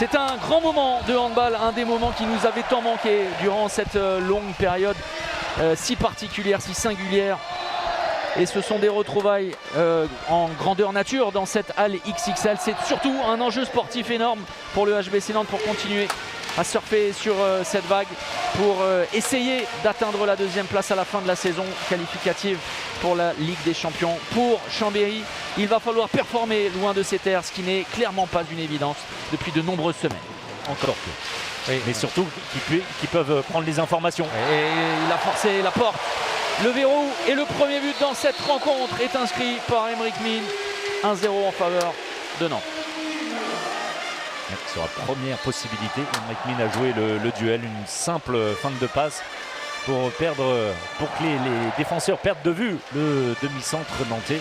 C'est un grand moment de handball, un des moments qui nous avait tant manqué durant cette longue période si particulière, si singulière. Et ce sont des retrouvailles en grandeur nature dans cette halle XXL. C'est surtout un enjeu sportif énorme pour le HBC Nantes pour continuer à surfer sur cette vague, pour essayer d'atteindre la deuxième place à la fin de la saison qualificative pour la Ligue des Champions. Pour Chambéry, il va falloir performer loin de ces terres, ce qui n'est clairement pas une évidence depuis de nombreuses semaines. Encore que. Oui, mais surtout qu'ils peuvent prendre les informations. Et il a forcé la porte. Le verrou et le premier but dans cette rencontre est inscrit par Aymeric Min. 1-0 en faveur de Nantes. Sur la première possibilité, Aymeric Min a joué le duel, une simple feinte de passe pour que les défenseurs perdent de vue le demi-centre nantais.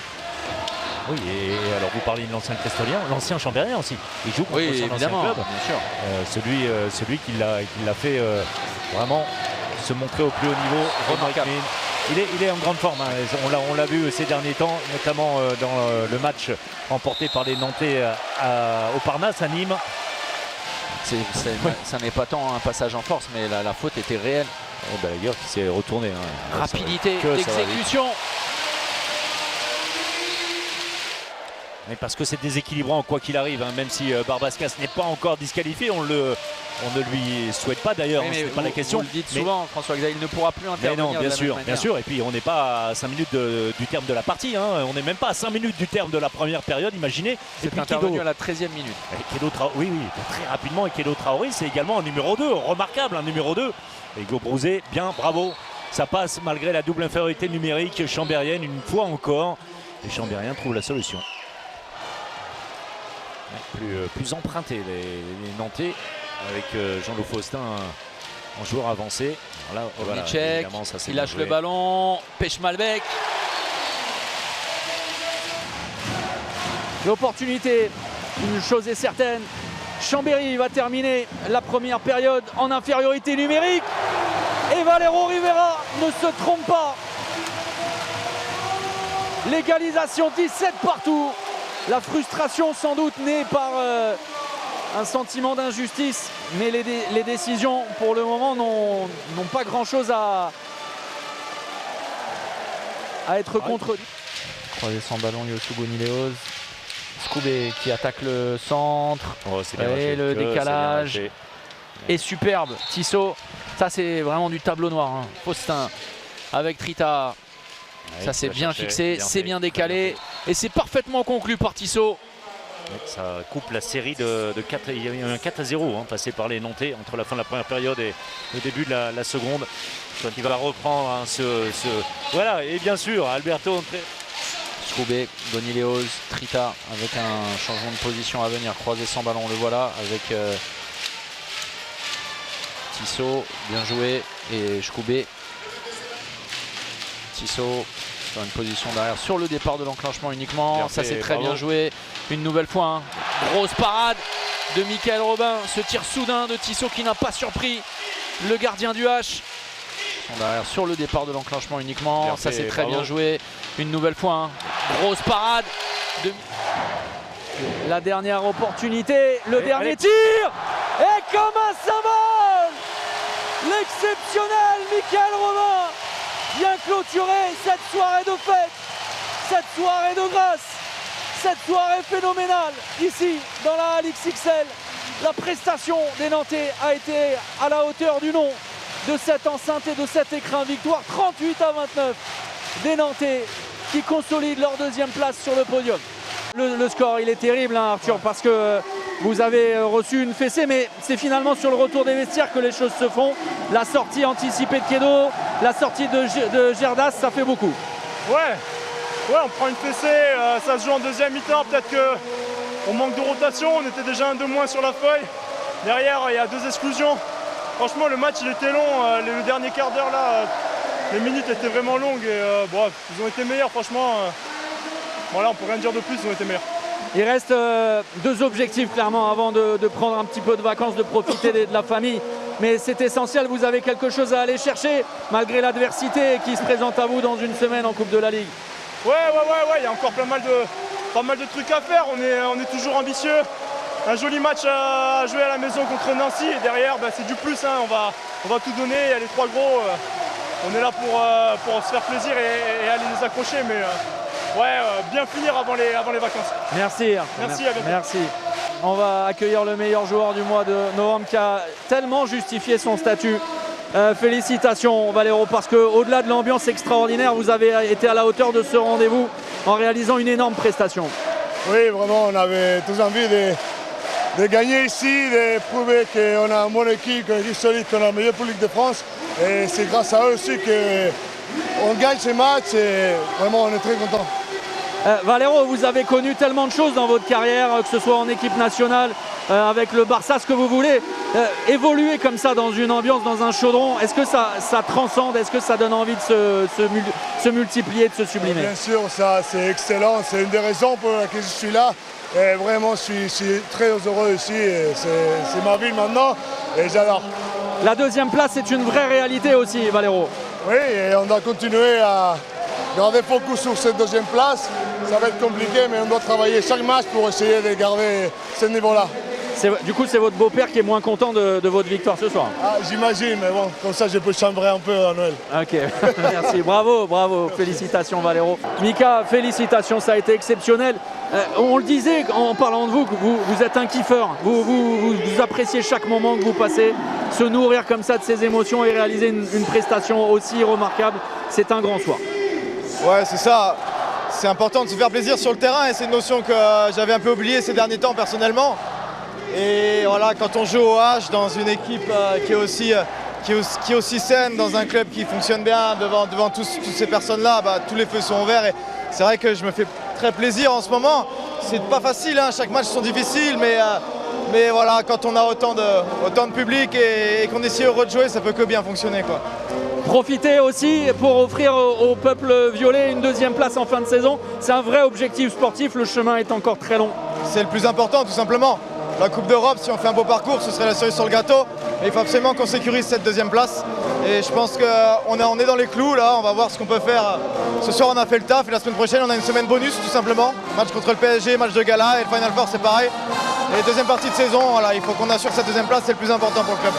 Oui, et alors vous parlez de l'ancien Crestolien, l'ancien Chambérien aussi. Il joue contre son ancien club. Bien sûr. Celui qui l'a fait vraiment se montrer au plus haut niveau. Remarquable. Il est en grande forme, hein. On l'a vu ces derniers temps, notamment dans le match remporté par les Nantais au Parnasse à Nîmes. Ça n'est pas tant un passage en force, mais la faute était réelle. D'ailleurs, qui s'est retourné. Hein. Rapidité d'exécution. Mais parce que c'est déséquilibrant quoi qu'il arrive, hein, même si Barbascas n'est pas encore disqualifié, on ne lui souhaite pas d'ailleurs, ce n'est pas la question. Vous le dites souvent, François-Xavier, il ne pourra plus intervenir. Mais non, bien sûr, et puis on n'est pas à 5 minutes du terme de la partie, hein. On n'est même pas à 5 minutes du terme de la première période, imaginez. C'est intervenu à la 13e minute. Oui, très rapidement, et Kélo Traoré, c'est également un numéro 2, remarquable, un numéro 2. Et Go Brouzé, bien, bravo, ça passe malgré la double infériorité numérique chambérienne, une fois encore. Les Chambériens trouvent la solution. Plus emprunté les Nantais avec Jean-Loup Faustin en joueur avancé. Voilà, il lâche le ballon, pêche Malbec. L'opportunité, une chose est certaine, Chambéry va terminer la première période en infériorité numérique et Valero Rivera ne se trompe pas. L'égalisation 17 partout. La frustration sans doute née par un sentiment d'injustice, mais les décisions pour le moment n'ont pas grand chose à être contredites. Croisé sans ballon, Yosu Gonileos. Scoubé qui attaque le centre, et le décalage est superbe. Tissot, ça c'est vraiment du tableau noir, hein. Faustin avec Trita. Ça c'est bien fixé, c'est bien décalé et c'est parfaitement conclu par Tissot. Ça coupe la série de 4. Il y a eu un 4-0 hein, passé par les Nantais entre la fin de la première période et le début de la seconde. Qui va reprendre hein, voilà, et bien sûr Alberto Scoubé, Gonileos, Trita avec un changement de position à venir, croisé sans ballon, le voilà avec Tissot, bien joué, et Scoubé. Tissot sur une position derrière sur le départ de l'enclenchement uniquement. Ça c'est très bien joué. Une nouvelle fois, hein. Grosse parade de Michael Robin. Ce tir soudain de Tissot qui n'a pas surpris le gardien du H. Derrière sur le départ de l'enclenchement uniquement. Ça c'est très bien joué. Une nouvelle fois, hein. Grosse parade de la dernière opportunité. Le dernier tir. Et comme un symbole, l'exceptionnel Michael Robin vient clôturer cette soirée de fête, cette soirée de grâce, cette soirée phénoménale ici dans la Halle XXL. La prestation des Nantais a été à la hauteur du nom de cette enceinte et de cet écrin. Victoire 38-29 des Nantais qui consolident leur deuxième place sur le podium. Le score il est terrible hein, Arthur, parce que vous avez reçu une fessée, mais c'est finalement sur le retour des vestiaires que les choses se font. La sortie anticipée de Kedo, la sortie de Gerdas, ça fait beaucoup. Ouais, on prend une fessée, ça se joue en deuxième mi-temps, peut-être qu'on manque de rotation, on était déjà un de moins sur la feuille. Derrière, il y a 2 exclusions. Franchement, le match il était long, le dernier quart d'heure là, les minutes étaient vraiment longues et ils ont été meilleurs franchement. Voilà, on peut rien dire de plus, ils ont été meilleurs. Il reste 2 objectifs clairement avant de prendre un petit peu de vacances, de profiter de la famille. Mais c'est essentiel, vous avez quelque chose à aller chercher malgré l'adversité qui se présente à vous dans une semaine en Coupe de la Ligue. Ouais, il y a encore pas mal de trucs à faire, on est toujours ambitieux. un joli match à jouer à la maison contre Nancy. Et derrière, c'est du plus. Hein. On va tout donner. Il y a les 3 gros. On est là pour se faire plaisir et aller les accrocher. Mais bien finir avant les vacances. Merci. Merci, à bientôt. Merci. On va accueillir le meilleur joueur du mois de novembre qui a tellement justifié son statut. Félicitations Valero, parce qu'au-delà de l'ambiance extraordinaire, vous avez été à la hauteur de ce rendez-vous en réalisant une énorme prestation. Oui, vraiment, on avait tous envie de gagner ici, de prouver qu'on a une bonne équipe solide, qu'on a le meilleur public de France. Et c'est grâce à eux aussi qu'on gagne ces matchs et vraiment on est très contents. Valero, vous avez connu tellement de choses dans votre carrière, que ce soit en équipe nationale, avec le Barça, ce que vous voulez. Évoluer comme ça dans une ambiance, dans un chaudron, est-ce que ça transcende, est-ce que ça donne envie de se multiplier, de se sublimer? Bien sûr, ça c'est excellent, c'est une des raisons pour laquelle je suis là. Et vraiment, je suis très heureux ici, c'est ma vie maintenant et j'adore. La deuxième place, c'est une vraie réalité aussi, Valero. Oui, et on doit continuer à garder focus sur cette deuxième place. Ça va être compliqué, mais on doit travailler chaque match pour essayer de garder ce niveau-là. Du coup, c'est votre beau-père qui est moins content de votre victoire ce soir. Ah, j'imagine, mais bon, comme ça je peux chambrer un peu à Noël. Ok, merci, bravo, félicitations Valero. Mika, félicitations, ça a été exceptionnel. On le disait en parlant de vous, que vous êtes un kiffeur, vous appréciez chaque moment que vous passez, se nourrir comme ça de ces émotions et réaliser une prestation aussi remarquable, c'est un grand soir. Ouais, c'est ça. C'est important de se faire plaisir sur le terrain et c'est une notion que j'avais un peu oubliée ces derniers temps personnellement. Et voilà, quand on joue au H dans une équipe qui est aussi saine, dans un club qui fonctionne bien devant toutes ces personnes-là, tous les feux sont ouverts. Et c'est vrai que je me fais très plaisir en ce moment. C'est pas facile, hein, chaque match sont difficiles, mais voilà, quand on a autant de public et qu'on est si heureux de jouer, ça peut que bien fonctionner, quoi. Profitez aussi pour offrir au peuple violet une deuxième place en fin de saison. C'est un vrai objectif sportif, le chemin est encore très long. C'est le plus important, tout simplement. La Coupe d'Europe, si on fait un beau parcours, ce serait la cerise sur le gâteau. Mais il faut absolument qu'on sécurise cette deuxième place. Et je pense qu'on est dans les clous là, on va voir ce qu'on peut faire. Ce soir on a fait le taf et la semaine prochaine on a une semaine bonus tout simplement. Match contre le PSG, match de gala et le Final Four c'est pareil. Et deuxième partie de saison, voilà, il faut qu'on assure cette deuxième place, c'est le plus important pour le club.